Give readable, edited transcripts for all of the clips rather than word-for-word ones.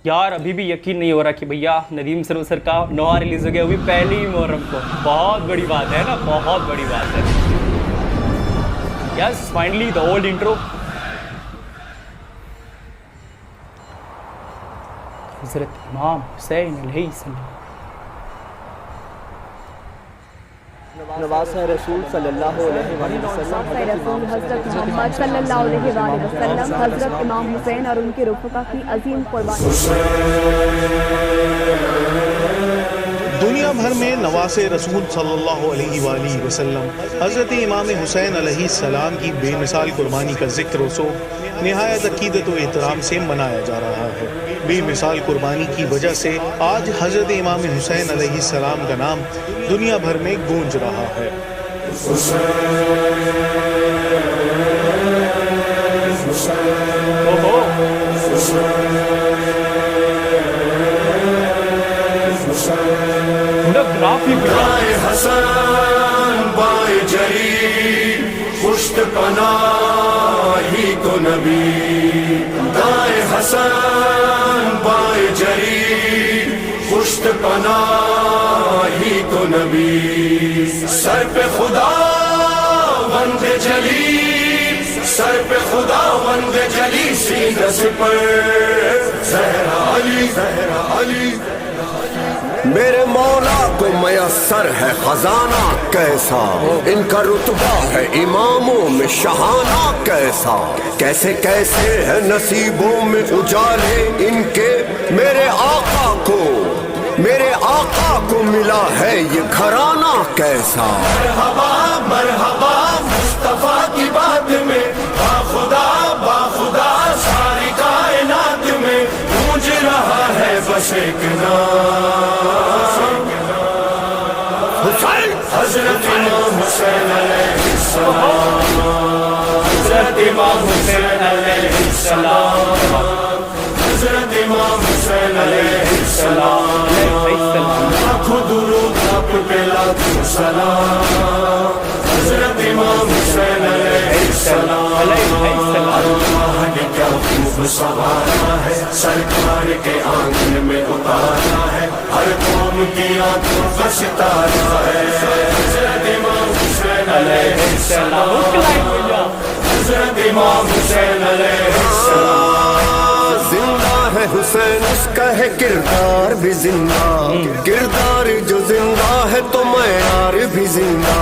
یار ابھی بھی یقین نہیں ہو رہا کہ بھیا ندیم سرور سر کا نوحہ ریلیز ہو گیا، وہ بھی پہلی محرم کو. بہت بڑی بات ہے نا، بہت بڑی بات ہے. یس فائنلی دا اولڈ انٹرو. حضرت امام حسین علیہ السلام. نواز رسول صلی اللہ علیہ وسلم حضرت محمد صلی اللہ علیہ وآلہ وسلم حضرت امام حسین اور ان کے رفقا کی عظیم قربانی. دنیا بھر میں نواز رسول صلی اللہ علیہ وآلہ وسلم حضرت امام حسین علیہ السلام کی بے مثال قربانی کا ذکر و سوگ نہایت عقیدت و احترام سے منایا جا رہا ہے. بے مثال قربانی کی وجہ سے آج حضرت امام حسین علیہ السلام کا نام دنیا بھر میں گونج رہا ہے. دائیں حسن بائیں جری پشت پناہ ہی تو نبی. دائیں حسن بائیں جری پشت پناہ ہی تو نبی. سر پہ خدا بند جلی، سر پہ خدا بند جلی، سینہ سے پر زہرا علی، زہرا علی. میرے مولا کو میسر ہے خزانہ کیسا، ان کا رتبہ ہے اماموں میں شہانہ کیسا. کیسے کیسے ہے نصیبوں میں اجالے ان کے، میرے آقا کو ملا ہے یہ گھرانہ کیسا. مرحبا مرحبا مصطفیٰ کی بات میں، باخدا ساری کائنات میں گونج رہا ہے بس ایک نام، حسین. حضرت امام حسین علیہ السلام، حضرت امام حسین علیہ السلام، حضرت امام حسین علیہ السلام. لاکھوں درود آپ پہ لاکھوں سلام، حضرت امام حسین علیہ السلام. اللہ نے کیا خوب سنوارا ہے، سرکار کے آنگن میں اتارا ہے، ہر قوم کی آنکھوں کا ستارہ ہے. حضرت امام حسین علیہ السلام، حضرت امام حسین علیہ السلام. زندہ ہے حسین اس کا ہے کردار بھی زندہ، کردار جو زندہ ہے تو معیار بھی زندہ،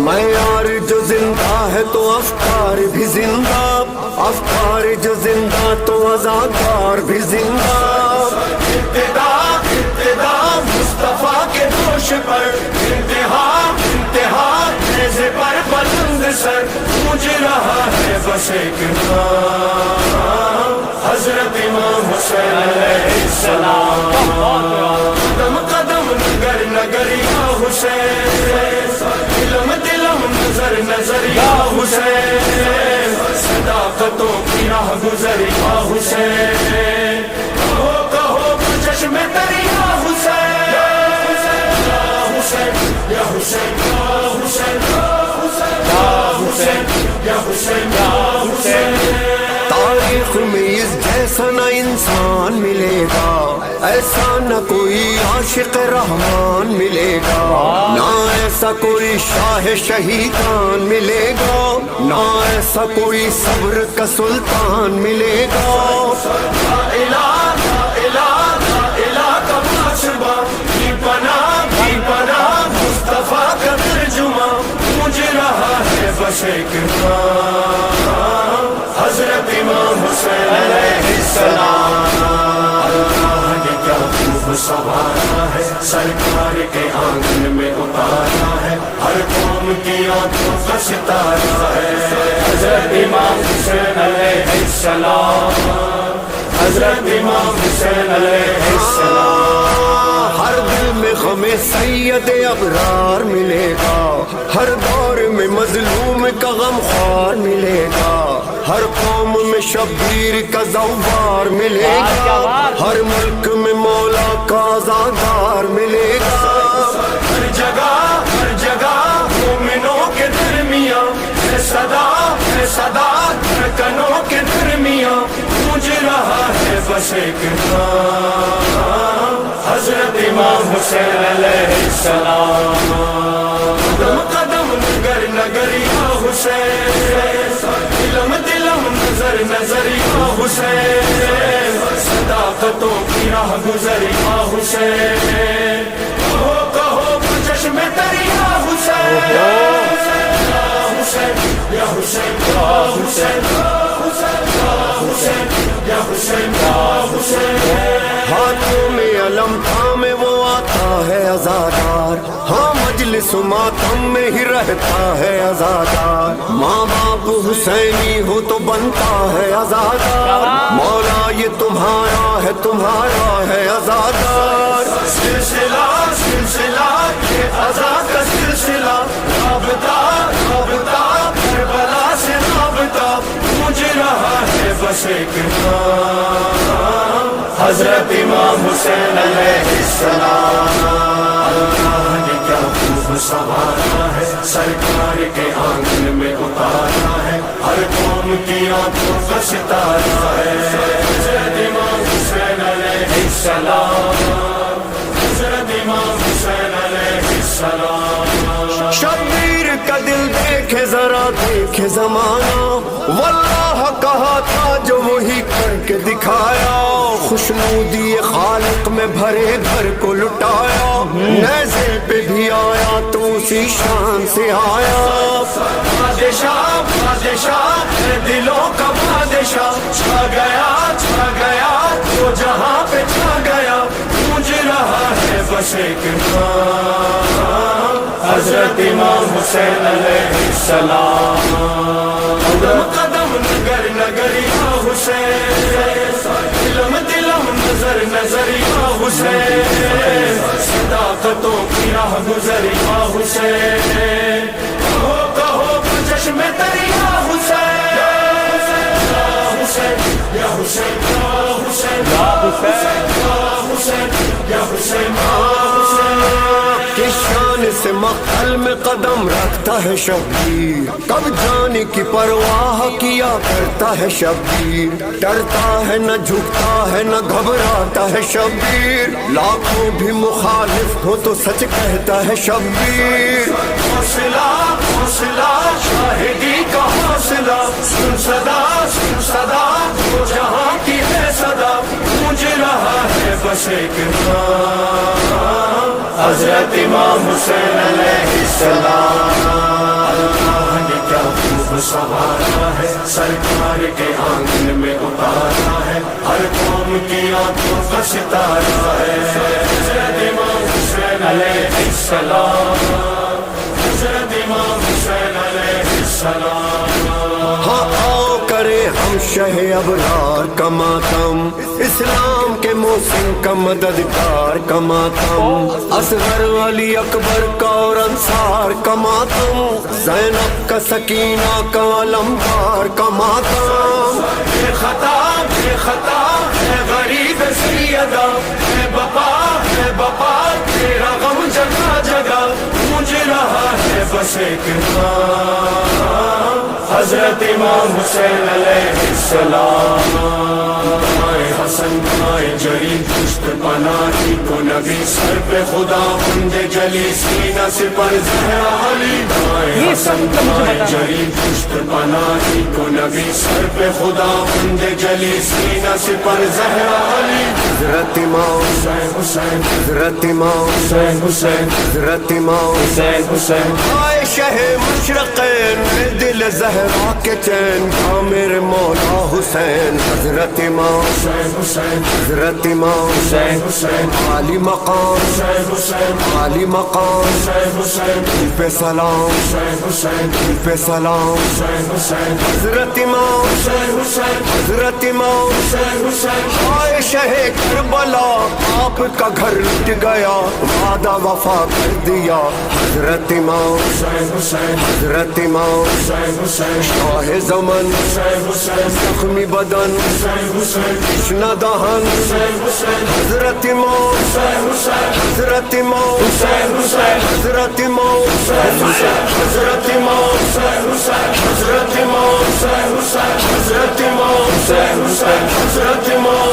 معیار جو زندہ ہے تو افکار بھی زندہ، افکار جو زندہ تو ازادار بھی زندہ. ابتدا مصطفیٰ کے دوش پر، انتہا نیزے پر بلند سر گونج رہا ہے بس ایک نام، حضرت امام حسین علیہ السلام. قدم قدم نگر نگر یا حسین، دلم نظر نظر یا حسین، صداقتوں کی راہ گزر یا حسین. کہو چشم تر یا حسین، یا حسین یا حسین یا حسین یا حسین یا حسین یا حسین. تاریخ میں اس جیسا نہ انسان ملے گا، ایسا نہ کوئی عاشق رحمان ملے گا، نہ ایسا کوئی شاہ شہیدان ملے گا، نہ ایسا کوئی صبر کا سلطان ملے گا. لا الہ کا ماشبہ، بھی پناہ مصطفیٰ کا ترجمہ گونج رہا ہے بس ایک نام، حضرت امام حسین علیہ السلام. اللہ نے کیا خوب سنوارا ہے، سرکار کے آنگن میں اتارا ہے، ہر قوم کی آنکھوں کا ستارہ ہے. حضرت امام حسین علیہ السلام، حضرت امام حسین علیہ السلام. ہر دل میں غم سید ابرار ملے گا، ہر دور میں مظلوم کا غم خوار ملے گا، ہر قوم میں شبیر کا زوار ملے گا، ہر ملک میں مولا کا آزادار ملے گا. ہر جگہ مومنوں کے درمیان ہے صدا، ہے صدا دھڑکنوں کے درمیان گونج رہا ہے بس ایک نام حضرت امام حسین علیہ السلام قدم قدم نگر نگر یا حسین دلم دلم نظر نظر یا حسین صداقتوں کی راہ گزر یا حسین کہو چشم تری یا حسین یا حسین یا حسین یا حسین یا حسین یا حسین ہاتھوں میں علم تھامے وہ آتا ہے عزادار ہاں مجلس ماتم میں ہی رہتا ہے عزادار ماں باپ حسینی ہو تو بنتا ہے عزادار مولا یہ تمہارا ہے عزادار سلسلہ سلسلہ یہ عزا کا سلسلہ رابطہ رابطہ کربلا سے رابطہ گونج رہا ہے بس ایک نام حضرت امام حسین علیہ السلام اللہ نے کیا خوب سنوارا ہے سرکار کے آنگن میں اتارا ہے ہر قوم کی آنکھوں کا ستارہ ہے حضرت امام حسین علیہ السلام حضرت امام حسین علیہ السلام شبیر کا دل دیکھے ذرا دیکھے زمانہ واللہ کہا تھا جو وہی کر کے دکھایا خوشنودی خالق میں بھرے گھر کو لٹایا نیزے پہ بھی آیا تو اسی شان سے آیا بادشاہ بادشاہ دلوں کا بادشاہ چھا گیا وہ جہاں پہ چھا گیا گونج رہا ہے بس ایک نام حضرت امام حسین علیہ السلام قدم قدم نگر نگر یا حسین دلم دلم نظر نظر یا حسین صداقتوں کی راہ گزر یا حسین کہو چشم تری یا حسین یا حسین یا حسین یا حسین یا حسین یا حسین یا حسین کس شان سے مقتل میں قدم رکھتا ہے شبیر کب جانے کی پرواہ کیا کرتا ہے شبیر ڈرتا ہے نہ جھکتا ہے نہ گھبراتا ہے شبیر لاکھوں بھی مخالف ہو تو سچ کہتا ہے شبیر حوصلہ حوصلہ شاہدی کا حوصلہ سن صدا وہ جہاں کی ہے صدا گونج رہا ہے بس ایک نام حضرت امام حسین علیہ السلام اللہ نے کیا خوب سنوارا ہے سرکار کے آنگن میں اتارا ہے ہر قوم کی آنکھوں کا ستارہ ہے حضرت امام حسین علیہ السلام حضرت امام حسین علیہ السلام ہاں آؤ کرے ہم شہ ابرار کا ماتم اسلام کے موسم کا مددگار کا ماتم اصغر علی اکبر کا اور انصار کا ماتم زینب کا سکینہ کا علمدار کا ماتم بے خطا ہے غریب سیدہ ہے بپا تیرا غم جگہ جگہ گونج رہا ہے بس ایک نام حضرت امام حسین علیہ السلام بائیں حسن بائیں جری پشت پناہی کو نبی سر پہ خدا بند جلی سینہ سے پر زہرا علی بائیں حسن بائیں جری پشت پناہی کو نبی سر پہ خدا بند جلی سینہ سے پر زہرا علی حضرت امام حسین حضرت امام حسین حسین حضرت امام حسین حسین آئے شہ مشرقین میں دل زہرا کے چین تھا میرے مولا حسین حضرت امام حسین حضرت امام حسین حسین عالی مقام حسین عالی مقام حسین ان پہ سلام حسین ان پہ سلام حسین حضرت امام حسین حضرت امام حسین آئے شہ کربلا آپ کا گھر لٹ گیا وعدہ وفا کر دیا حضرت امام حسین حضرت امام حسین شاہ زمن زخمی بدن کشنا دہن حضرت امام حضرت امام حضرت امام حضرت امام حضرت امام حضرت امام حضرت امام